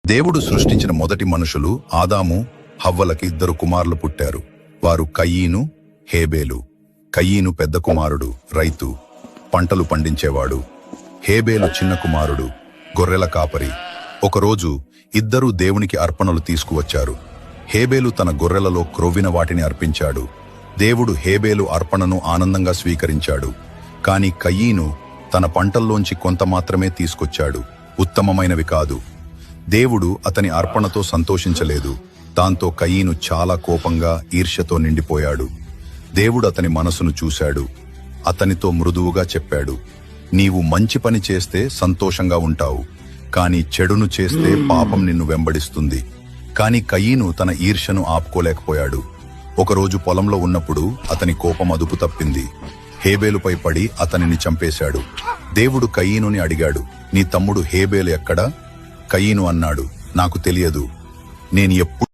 దేవుడు సృష్టించిన మొదటి మనుషులు ఆదాము హవ్వలకి 2 కుమారులు పుట్టారు. వారు కయీను, హేబేలు. కయీను పెద్ద కుమారుడు, రైతు, పంటలు పండించేవాడు. హేబేలు చిన్న కుమారుడు, గొర్రెల కాపరి. ఒకరోజు ఇద్దరూ దేవునికి అర్పణలు తీసుకువచ్చారు. హేబేలు తన గొర్రెలలో క్రొవ్విన వాటిని అర్పించాడు. దేవుడు హేబేలు అర్పణను ఆనందంగా స్వీకరించాడు. కాని కయీను తన పంటల్లోంచి కొంత మాత్రమే తీసుకొచ్చాడు, ఉత్తమమైనవి కాదు. దేవుడు అతని అర్పణతో సంతోషించలేదు. దాంతో కయీను చాలా కోపంగా ఈర్ష్యతో నిండిపోయాడు. దేవుడు అతని మనసును చూశాడు. అతనితో మృదువుగా చెప్పాడు, నీవు మంచి పని చేస్తే సంతోషంగా ఉంటావు, కాని చెడును చేస్తే పాపం నిన్ను వెంబడిస్తుంది. కాని కయీను తన ఈర్ష్యను ఆపుకోలేకపోయాడు. ఒకరోజు పొలంలో ఉన్నప్పుడు అతని కోపం అదుపు తప్పింది. హేబేలుపై పడి అతనిని చంపేశాడు. దేవుడు కయీనుని అడిగాడు, నీ తమ్ముడు హేబేలు ఎక్కడా? కయీను అన్నాడు, నాకు తెలియదు. నేను ఎప్పుడు